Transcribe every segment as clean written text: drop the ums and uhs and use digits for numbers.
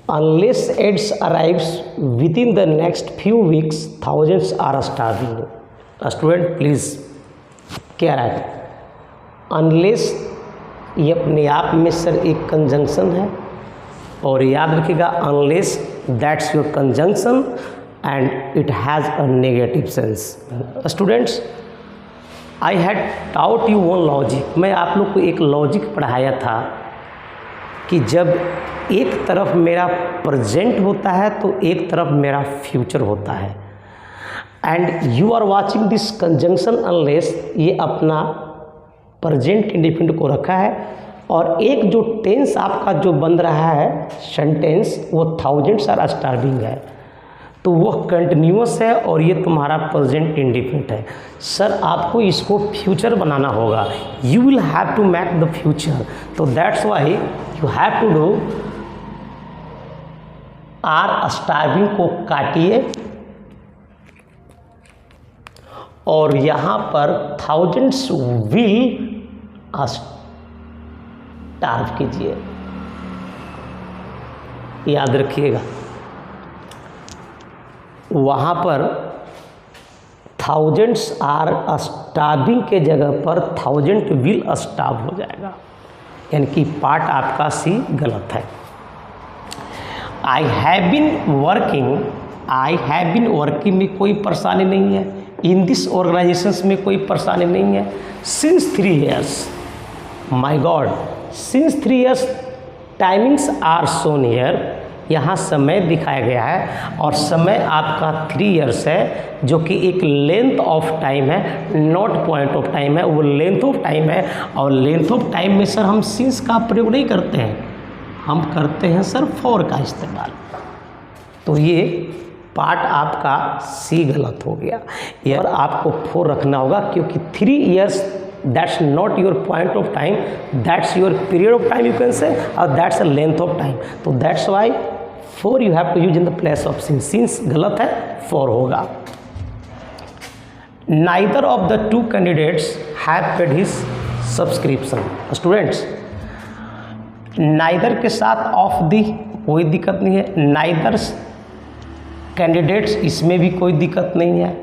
Unless aids arrives within the next few weeks, thousands are starving. Student please क्या रहा है? Unless ये अपने आप में सर एक कंजंक्शन है, और याद रखिएगा unless that's your conjunction and it has a negative sense. Students, I had taut you one logic. मैं आप लोग को एक लॉजिक पढ़ाया था कि जब एक तरफ मेरा प्रेजेंट होता है तो एक तरफ मेरा फ्यूचर होता है. And you are watching this conjunction unless, ये अपना प्रेजेंट इंडिफिनिट को रखा है, और एक जो टेंस आपका जो बन रहा है सेंटेंस वो थाउजेंड्स आर स्टार्विंग है, तो वह कंटिन्यूअस है और ये तुम्हारा प्रेजेंट इंडिफिनिट है. सर आपको इसको फ्यूचर बनाना होगा. You will have to make the future. तो that's why you have to do our starving को काटिए और यहाँ पर थाउजेंड्स विल स्टार्व कीजिए. याद रखिएगा वहाँ पर थाउजेंड्स आर स्टार्विंग के जगह पर थाउजेंड विल स्टार्व हो जाएगा, यानी कि पार्ट आपका सी गलत है. आई हैव बीन वर्किंग में कोई परेशानी नहीं है. इन दिस ऑर्गेनाइजेशंस में कोई परेशानी नहीं है. Since 3 years, my God, since 3 years timings are shown here. यहाँ समय दिखाया गया है और समय आपका 3 years है, जो कि एक लेंथ ऑफ टाइम है, नॉट पॉइंट ऑफ टाइम है, वो लेंथ ऑफ टाइम है. और लेंथ ऑफ टाइम में सर हम सिंस का प्रयोग नहीं करते हैं, हम करते हैं सर फॉर का इस्तेमाल. तो ये पार्ट आपका सी गलत हो गया. और आपको 4 रखना होगा क्योंकि 3 years that's not your point of time, that's your period of time you can say, और that's a length of time. तो that's why 4 you have to use in the place of since. Since गलत है, 4 होगा. Neither of the 2 candidates have paid his subscription. Students, neither के साथ of the कोई दिक्कत नहीं है, नाइदर कैंडिडेट्स इसमें भी कोई दिक्कत नहीं है.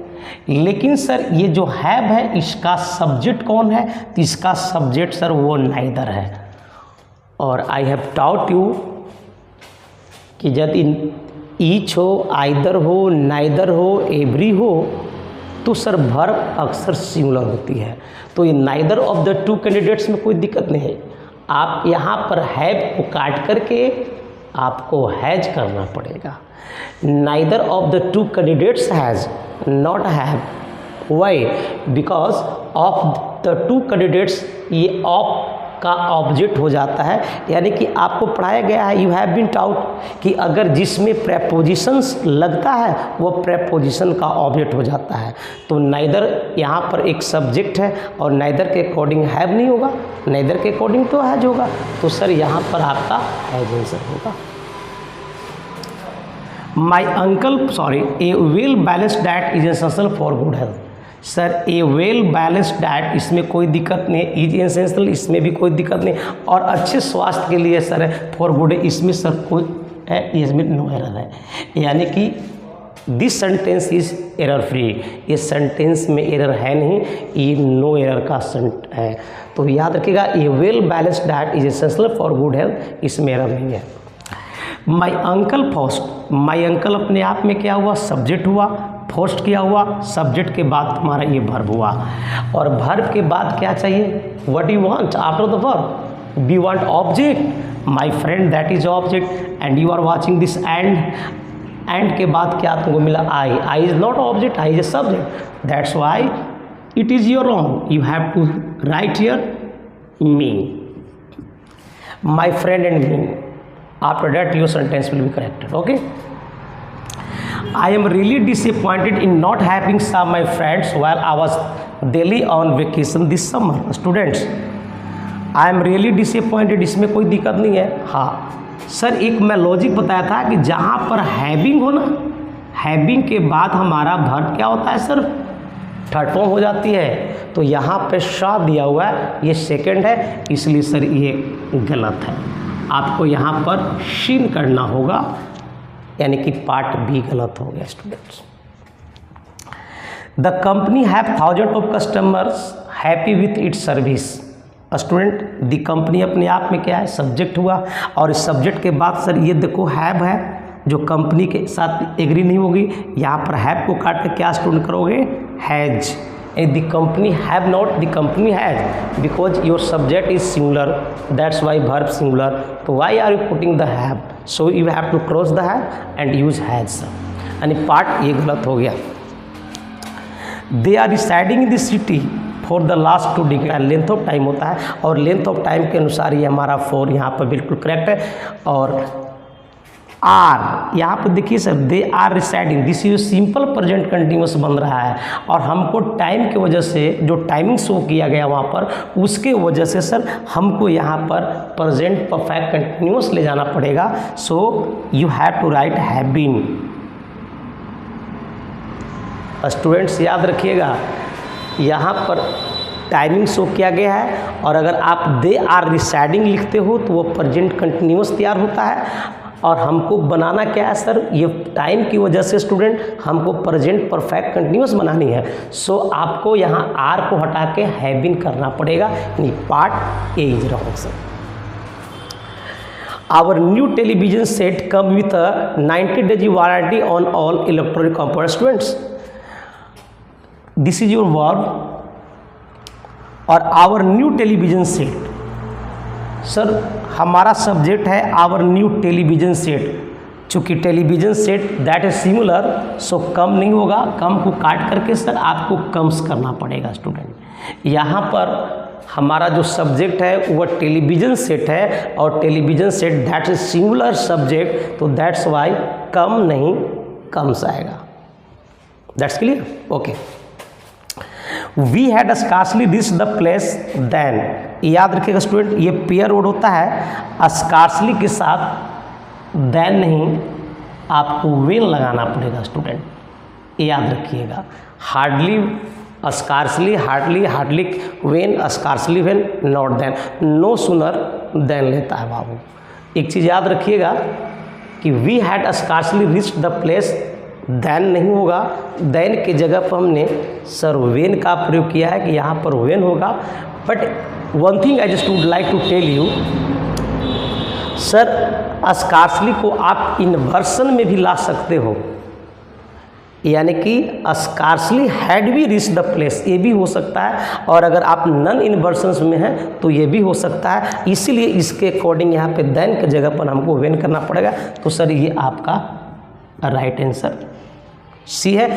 लेकिन सर ये जो हैव है इसका सब्जेक्ट कौन है? तो इसका सब्जेक्ट सर वो नाइदर है. और आई हैव टाउट यू कि यदि ईच हो, आइदर हो, नाइदर हो, एवरी हो, तो सर वर्ब अक्सर सिंगुलर होती है. तो ये नाइदर ऑफ द 2 कैंडिडेट्स में कोई दिक्कत नहीं है. आप यहाँ पर हैव को काट करके आपको हैज करना पड़ेगा. Neither of the 2 candidates has, not have. Why? Because of the 2 candidates, ये ऑफ का ऑब्जेक्ट हो जाता है. यानी कि आपको पढ़ाया गया है, यू हैव बीन टाउट कि अगर जिसमें प्रेपोजिशंस लगता है वो प्रेपोजिशन का ऑब्जेक्ट हो जाता है. तो नाइदर यहाँ पर एक सब्जेक्ट है और नाइदर के अकॉर्डिंग हैव नहीं होगा, नाइदर के अकॉर्डिंग तो हैज होगा. तो सर यहाँ पर आपका हैज आंसर होगा. My uncle A well balanced diet is essential for good health. Sir A well balanced diet, इसमें कोई दिक्कत नहीं है. इज एसेंशियल, इसमें भी कोई दिक्कत नहीं. और अच्छे स्वास्थ्य के लिए सर फॉर गुड, इसमें सर कोई है, इसमें नो एरर है. यानी कि this sentence is error free. ये सेंटेंस में एरर है नहीं, ये नो एरर का सेंट है. तो याद रखिएगा a well balanced diet is essential for good health, इसमें एरर नहीं है. My uncle first, my uncle अपने आप में क्या हुआ? सब्जेक्ट हुआ. फर्स्ट क्या हुआ? सब्जेक्ट के बाद तुम्हारा ये वर्ब हुआ. और वर्ब के बाद क्या चाहिए? What you want after the verb? We want object. My friend, that is object. And you are watching this and. And के बाद क्या तुमको मिला? I. I is not object, I is a subject. That's why it is your wrong. You have to write here me. My friend and me. After that your sentence will be corrected. Okay. I am really disappointed in not having some my friends while I was Delhi on vacation this summer. Students, I am really disappointed, इसमें कोई दिक्कत नहीं है. हाँ sir, एक मैं logic बताया था कि जहाँ पर हैविंग हो ना, हैविंग के बाद हमारा वर्ब क्या होता है सर? थर्ड फॉर्म हो जाती है. तो यहाँ पे शा दिया हुआ है, ये सेकंड है, इसलिए सर ये गलत है. आपको यहाँ पर शीन करना होगा, यानी कि पार्ट बी गलत हो गया students. The company have thousand of customers happy with its service. Student the company अपने आप में क्या है, सब्जेक्ट हुआ, और इस सब्जेक्ट के बाद सर ये देखो हैव है जो कंपनी के साथ एग्री नहीं होगी, यहाँ पर हैव को काट के क्या स्टूडेंट करोगे, has. The company have not, the company has, because your subject is singular, that's why verb singular, तो why are you putting the have, so you have to cross the have and use has, यानी part ये गलत हो गया। They are residing in the city for the last 2 decade, length of time होता है और length of time के अनुसार ये हमारा 4 यहाँ पर बिल्कुल करेक्ट है। और आर यहाँ पर देखिए sir, they are residing, this is simple present continuous बन रहा है, और हमको टाइम की वजह से जो टाइमिंग शो किया गया वहाँ पर उसके वजह से सर हमको यहाँ पर प्रेजेंट परफेक्ट कंटिन्यूस ले जाना पड़ेगा। So you have to write have been. Students याद रखिएगा, यहाँ पर टाइमिंग शो किया गया है, और अगर आप दे आर रिसाइडिंग लिखते हो तो वो प्रेजेंट कंटिन्यूस तैयार होता है, और हमको बनाना क्या है सर, ये टाइम की वजह से स्टूडेंट हमको प्रेजेंट परफेक्ट कंटिन्यूस बनानी है। सो आपको यहाँ आर को हटा के हैव बीन करना पड़ेगा, यानी part A is wrong sir. Our new television set come with 90 days warranty on all electronic component. Students this is your verb, और our new television set, sir हमारा सब्जेक्ट है our new television set, चूँकि television set that is similar, so come नहीं होगा, कम को काट करके sir आपको कम्स करना पड़ेगा स्टूडेंट। यहाँ पर हमारा जो सब्जेक्ट है वह टेलीविजन सेट है, और television set that is singular subject, तो दैट्स वाई कम नहीं कम्स आएगा। That's clear, okay. We had scarcely reach the place then, याद रखिएगा स्टूडेंट, ये पेयर वर्ड होता है, स्कार्सली के साथ देन नहीं, आपको वेन लगाना पड़ेगा स्टूडेंट, याद रखिएगा। Hardly, scarcely, hardly, hardly when, scarcely when, not then, no sooner than लेता है बाबू। एक चीज़ याद रखिएगा कि we had scarcely reach the place, then नहीं होगा, देन की जगह पर हमने सर वेन का प्रयोग किया है कि यहाँ पर वेन होगा। But one thing I just would like to tell you sir, scarcely को आप इन्वर्सन में भी ला सकते हो, यानी कि स्कार्सली हैड भी रीच द प्लेस, ये भी हो सकता है, और अगर आप नन इन्वर्सन्स में हैं तो ये भी हो सकता है। इसीलिए इसके अकॉर्डिंग यहाँ पे देन की जगह पर हमको वेन करना पड़ेगा। तो सर ये आपका राइट आंसर सी है।